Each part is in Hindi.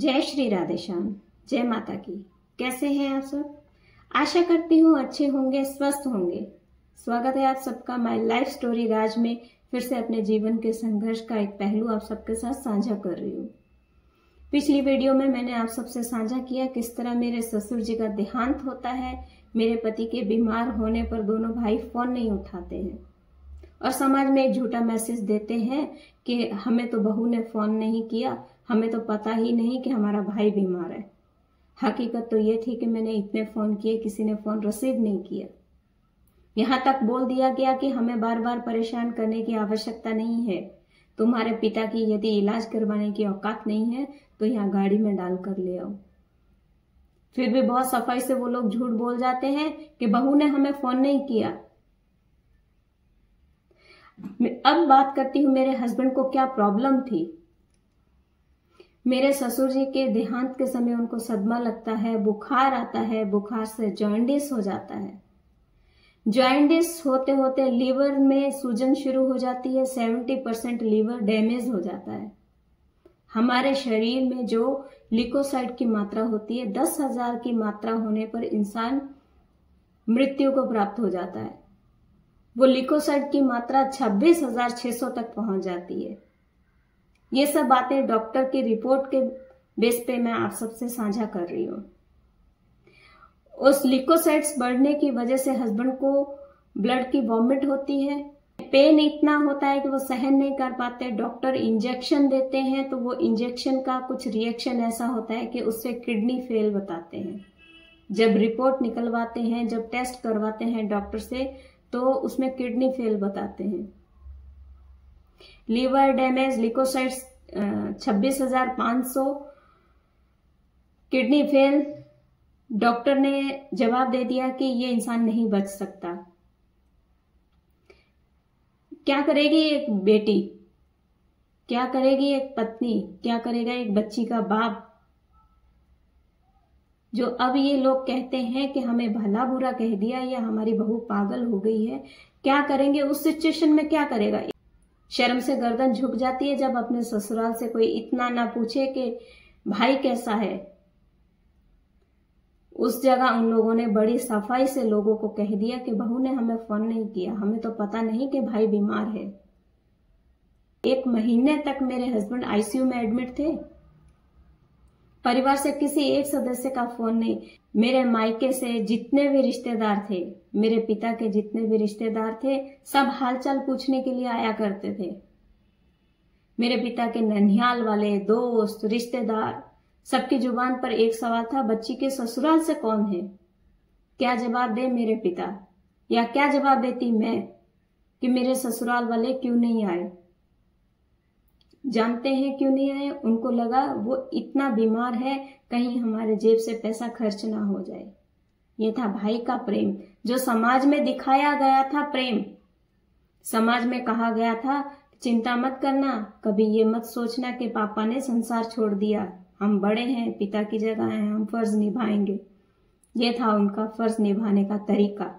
जय श्री राधे श्याम, जय माता की। कैसे हैं आप सब? आशा करती हूँ अच्छे होंगे, स्वस्थ होंगे। स्वागत है आप सबका माय लाइफ स्टोरी राज में। फिर से अपने जीवन के संघर्ष का एक पहलू आप सबके साथ साझा कर रही हूँ। पिछली वीडियो में मैंने आप सबसे साझा किया किस तरह मेरे ससुर जी का देहांत होता है। मेरे पति के बीमार होने पर दोनों भाई फोन नहीं उठाते हैं और समाज में एक झूठा मैसेज देते हैं कि हमें तो बहू ने फोन नहीं किया, हमें तो पता ही नहीं कि हमारा भाई बीमार है। हकीकत तो ये थी कि मैंने इतने फोन किए, किसी ने फोन रिसीव नहीं किया। यहाँ तक बोल दिया गया कि हमें बार बार परेशान करने की आवश्यकता नहीं है। तुम्हारे पिता की यदि इलाज करवाने की औकात नहीं है तो यहाँ गाड़ी में डाल कर ले आओ। फिर भी बहुत सफाई से वो लोग झूठ बोल जाते हैं कि बहू ने हमें फोन नहीं किया। अब बात करती हूँ मेरे हस्बैंड को क्या प्रॉब्लम थी। मेरे ससुर जी के देहांत के समय उनको सदमा लगता है, बुखार आता है, बुखार से जॉन्डिस हो जाता है। जॉन्डिस होते होते लीवर में सूजन शुरू हो जाती है, 70% लीवर डैमेज हो जाता है। हमारे शरीर में जो ल्यूकोसाइड की मात्रा होती है 10,000 की मात्रा होने पर इंसान मृत्यु को प्राप्त हो जाता है। वो ल्यूकोसाइड की मात्रा 26,600 तक पहुंच जाती है। ये सब बातें डॉक्टर की रिपोर्ट के बेस पे मैं आप सबसे साझा कर रही हूँ। उस ल्यूकोसाइड्स बढ़ने की वजह से हस्बैंड को ब्लड की वॉमिट होती है। पेन इतना होता है कि वो सहन नहीं कर पाते। डॉक्टर इंजेक्शन देते हैं तो वो इंजेक्शन का कुछ रिएक्शन ऐसा होता है कि उससे किडनी फेल बताते हैं। जब रिपोर्ट निकलवाते हैं, जब टेस्ट करवाते हैं डॉक्टर से, तो उसमें किडनी फेल बताते हैं। Liver damage, leukocytes 26,500, kidney fail. Doctor ने जवाब दे दिया कि ये इंसान नहीं बच सकता। क्या करेगी एक बेटी, क्या करेगी एक पत्नी, क्या करेगा एक बच्ची का बाप, जो अब ये लोग कहते हैं कि हमें भला बुरा कह दिया या हमारी बहू पागल हो गई है। क्या करेंगे उस सिचुएशन में? क्या करेगा? शर्म से गर्दन झुक जाती है जब अपने ससुराल से कोई इतना ना पूछे कि भाई कैसा है। उस जगह उन लोगों ने बड़ी सफाई से लोगों को कह दिया कि बहू ने हमें फोन नहीं किया, हमें तो पता नहीं कि भाई बीमार है। 1 महीने तक मेरे हस्बैंड आईसीयू में एडमिट थे। परिवार से किसी एक सदस्य का फोन नहीं। मेरे मायके से जितने भी रिश्तेदार थे, मेरे पिता के जितने भी रिश्तेदार थे, सब हालचाल पूछने के लिए आया करते थे। मेरे पिता के ननिहाल वाले दोस्त, रिश्तेदार, सबकी जुबान पर एक सवाल था, बच्ची के ससुराल से कौन है? क्या जवाब दे मेरे पिता, या क्या जवाब देती मैं कि मेरे ससुराल वाले क्यों नहीं आए? जानते हैं क्यों नहीं आए? उनको लगा वो इतना बीमार है, कहीं हमारे जेब से पैसा खर्च ना हो जाए। ये था भाई का प्रेम, जो समाज में दिखाया गया था प्रेम। समाज में कहा गया था चिंता मत करना, कभी ये मत सोचना कि पापा ने संसार छोड़ दिया, हम बड़े हैं, पिता की जगह हैं, हम फर्ज निभाएंगे। ये था उनका फर्ज निभाने का तरीका।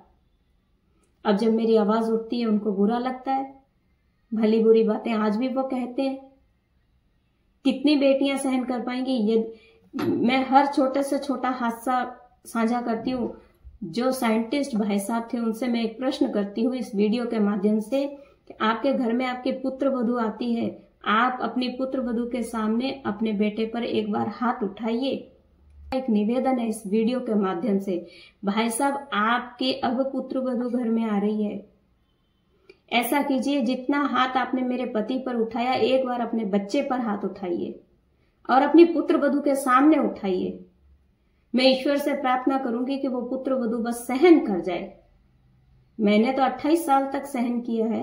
अब जब मेरी आवाज उठती है उनको बुरा लगता है। भली बुरी बातें आज भी वो कहते हैं। कितनी बेटियां सहन कर पाएंगी? ये मैं हर छोटे से छोटा हादसा साझा करती हूँ। जो साइंटिस्ट भाई साहब थे उनसे मैं एक प्रश्न करती हूँ इस वीडियो के माध्यम से कि आपके घर में आपकी पुत्र वधू आती है, आप अपनी पुत्र वधू के सामने अपने बेटे पर एक बार हाथ उठाइए। एक निवेदन है इस वीडियो के माध्यम से, भाई साहब आपके अब पुत्र वधू घर में आ रही है, ऐसा कीजिए जितना हाथ आपने मेरे पति पर उठाया, एक बार अपने बच्चे पर हाथ उठाइए और अपनी पुत्र वधू के सामने उठाइए। मैं ईश्वर से प्रार्थना करूंगी कि वो पुत्र वधू बस सहन कर जाए। मैंने तो 28 साल तक सहन किया है।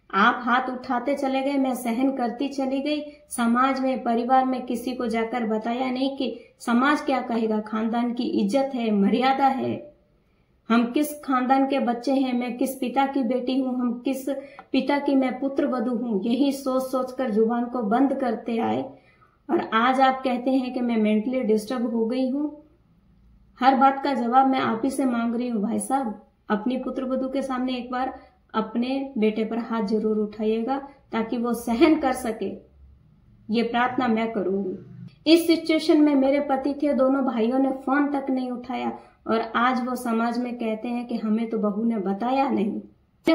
आप हाथ उठाते चले गए, मैं सहन करती चली गई। समाज में, परिवार में किसी को जाकर बताया नहीं कि समाज क्या कहेगा। खानदान की इज्जत है, मर्यादा है, हम किस खानदान के बच्चे हैं, मैं किस पिता की बेटी हूं, हम किस पिता की मैं पुत्र वधू हूं, यही सोच सोचकर जुबान को बंद करते आए। और आज आप कहते हैं कि मैं मेंटली डिस्टर्ब हो गई हूं। हर बात का जवाब मैं आप ही से मांग रही हूं। भाई साहब, अपनी पुत्र वधू के सामने एक बार अपने बेटे पर हाथ जरूर उठाइएगा ताकि वो सहन कर सके। ये प्रार्थना मैं करूंगी। इस सिचुएशन में मेरे पति थे, दोनों भाइयों ने फोन तक नहीं उठाया और आज वो समाज में कहते हैं कि हमें तो बहू ने बताया नहीं।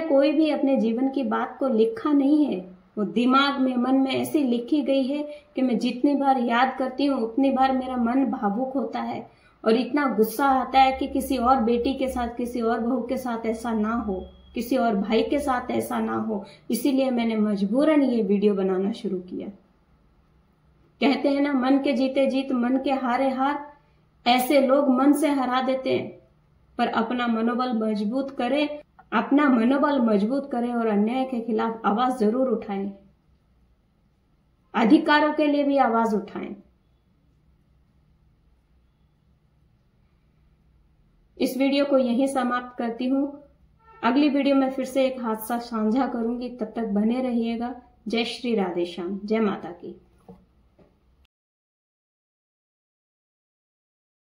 कोई भी अपने जीवन की बात को लिखा नहीं है, वो दिमाग में, मन में ऐसी लिखी गई है कि मैं जितनी बार याद करती हूँ उतनी बार मेरा मन भावुक होता है और इतना गुस्सा आता है कि किसी और बेटी के साथ, किसी और बहू के साथ ऐसा ना हो, किसी और भाई के साथ ऐसा ना हो। इसीलिए मैंने मजबूरन ये वीडियो बनाना शुरू किया। कहते हैं ना, मन के जीते जीत मन के हारे हार। ऐसे लोग मन से हरा देते हैं, पर अपना मनोबल मजबूत करें, अपना मनोबल मजबूत करें और अन्याय के खिलाफ आवाज जरूर उठाएं, अधिकारों के लिए भी आवाज उठाएं। इस वीडियो को यहीं समाप्त करती हूं। अगली वीडियो में फिर से एक हादसा साझा करूंगी। तब तक बने रहिएगा। जय श्री राधे श्याम, जय माता की।